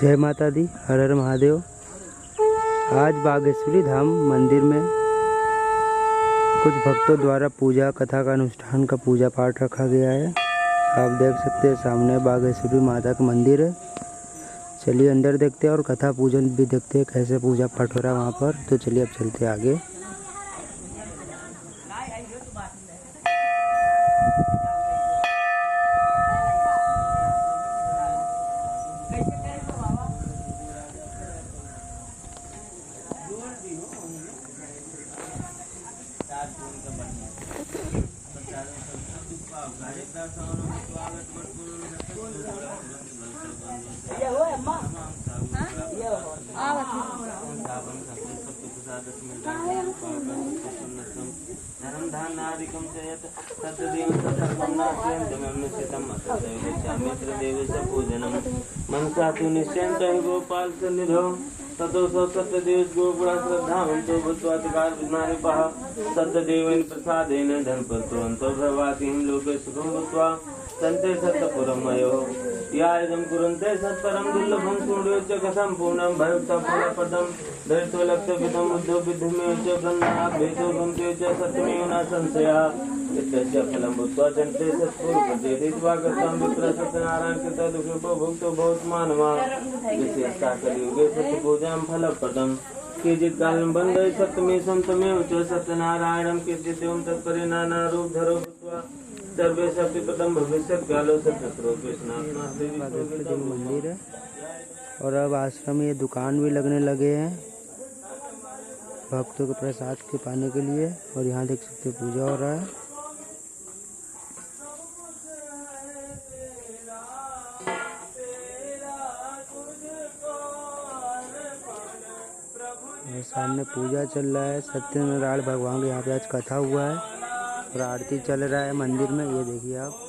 जय माता दी, हर हर महादेव। आज बागेश्वरी धाम मंदिर में कुछ भक्तों द्वारा पूजा कथा का अनुष्ठान का पूजा पाठ रखा गया है। आप देख सकते हैं सामने बागेश्वरी माता का मंदिर है। चलिए अंदर देखते हैं और कथा पूजन भी देखते हैं कैसे पूजा पाठ हो रहा है वहाँ पर। तो चलिए अब चलते हैं आगे। मनसा तु निश्चयं गोपाल सन्निधौ ततो सत्यदेव गोपुरा श्रद्धावन्तो भूत्वाधिकार विज्ञानिपः सत्यदेवेन प्रसादेन धनपत्रवन्तो भवातिं लोके सुखं भूत्वा तन्ते सत्यपुरमयो या इदं कुरुन्ते सत्परं दुर्लभं शून्योच्च कथं पूर्णं भयक्तफलप्रदं दरिद्रलक्षविदं उद्योगविद्धिमेव च ब्रह्मणाभ्येतो गन्ते च सत्यमेव न संशयः इत्यस्य फलं भूत्वा जन्ते सत्पूर्वप्रतिदित्वागतं विप्रसत्यनारायण कृतदुःखोपभोक्तो भवत् मानवः विशेषतः कलियुगे सत्यपूजां फलप्रदं केचित् कालं बन्धे सत्यमे सन्तमेव च सत्यनारायणं केचित् एवं तत्परे नानारूपधरो भूत्वा सर्वे सत्यपदं भविष्यत्कालो सत्यत्रो कृष्णात्मा मंदिर है। और अब आश्रम में ये दुकान भी लगने लगे हैं भक्तों के प्रसाद के पाने के लिए। और यहाँ देख सकते पूजा हो रहा है। और सामने पूजा चल रहा है। सत्यनारायण भगवान के यहाँ पे आज कथा हुआ है और आरती चल रहा है मंदिर में। ये देखिए आप।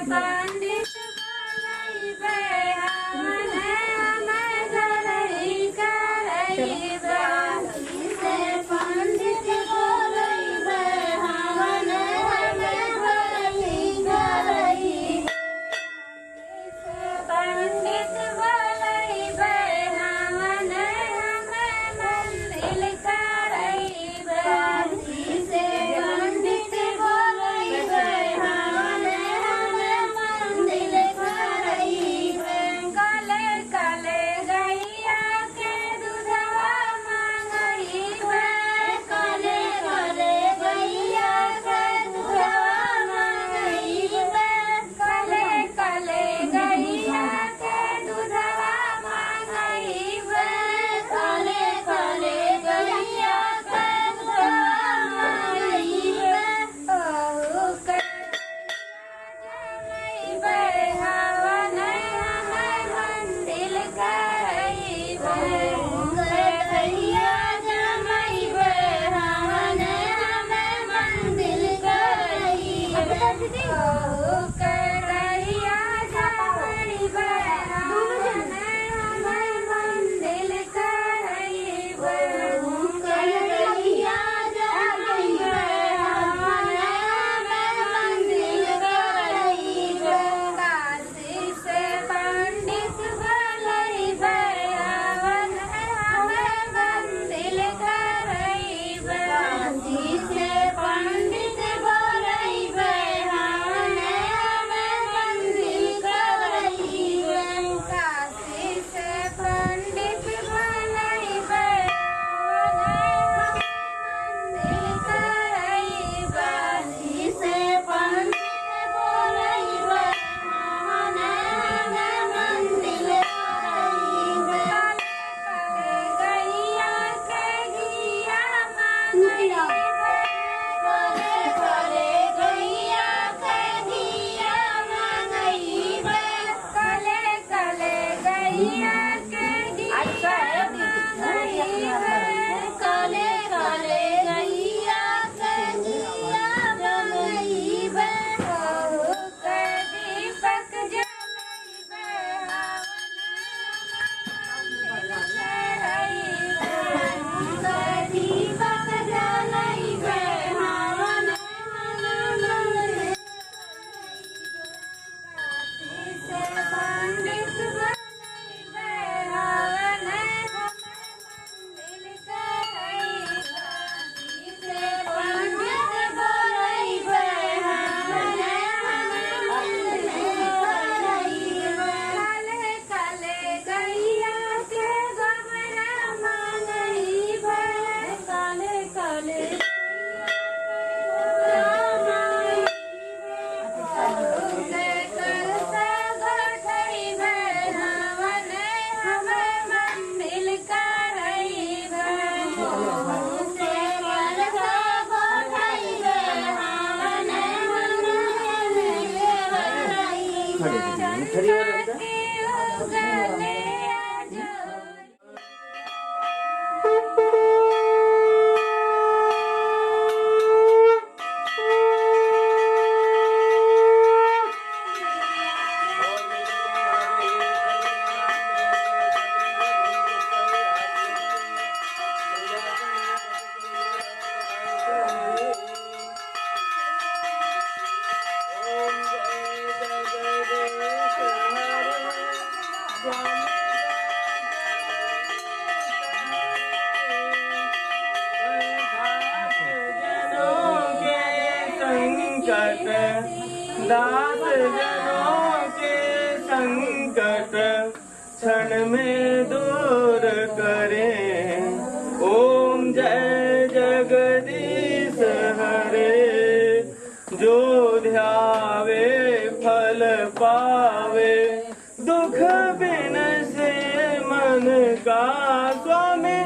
पंडित दास जनों के संकट क्षण में दूर करे। ओम जय जगदीश हरे, जो ध्यावे फल पावे, दुख बिन से मन का स्वामी।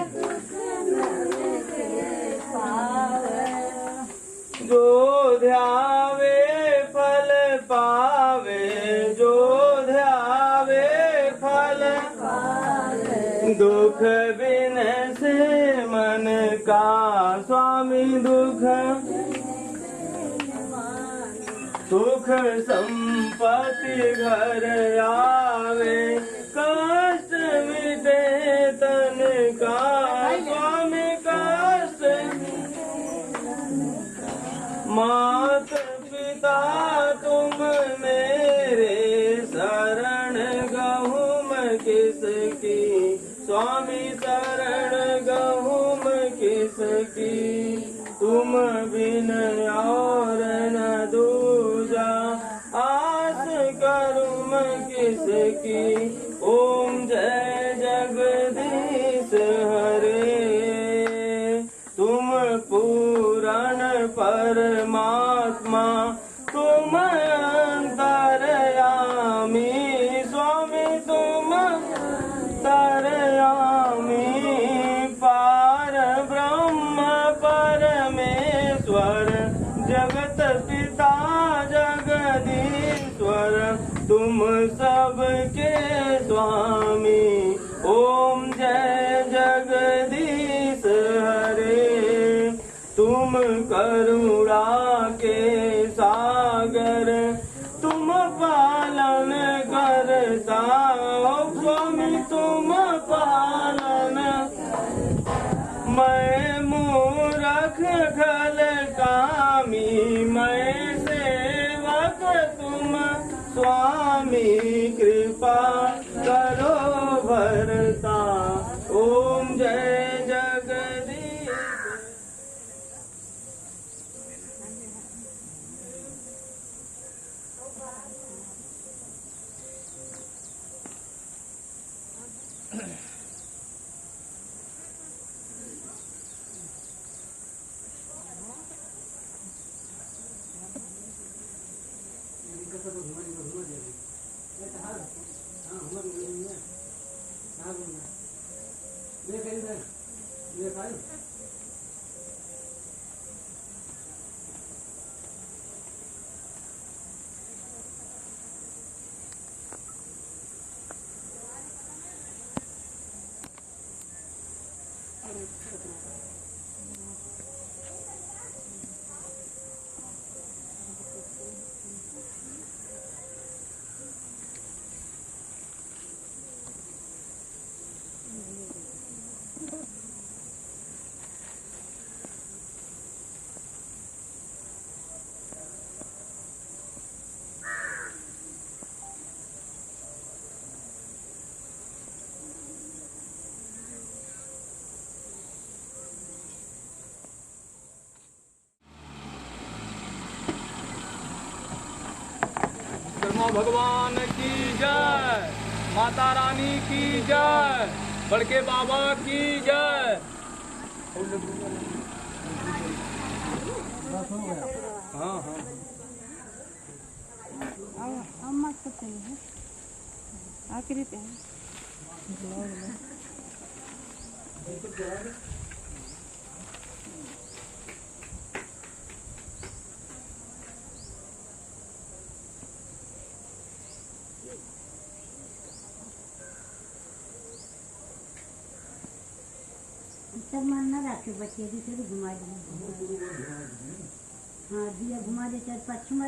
जो ध्यावे फल पावे, जो ध्यावे फल पावे, दुख बिन से मन का स्वामी। दुख सुख संपत्ति घर आवे, कष्ट मिटे तन का स्वामी। कष्ट मात पिता तुम मेरे, शरण गहूँ मैं किसकी स्वामी। शरण गहूँ मैं किसकी, तुम बिन और न दूजा, आस करूँ मैं किसकी। ओम जय जगदीश हरे, तुम पूर्ण परमात्मा, तुम अंतर्यामी स्वामी। तुम अंतर्यामी, पार ब्रह्म परमेश्वर, जगत पिता जगदीश्वर, तुम सबके स्वामी। ओम जय जगदीश हरे, तुम करुणा के सागर, तुम पालन करता स्वामी। तुम पालन, मैं मूरख खल कामी, मैं सेवक तुम स्वामी। कृपा करो भरता, ओम जय जगदीश। भगवान की जय, माता रानी की जय, बड़के बाबा की जय। हाँ हाँ अम्मा तो चाहिए आखिरी पे सब मन ना रखे बच्चे भी घुमा दिया। हाँ दिया घुमा दे चाहे पश्चिम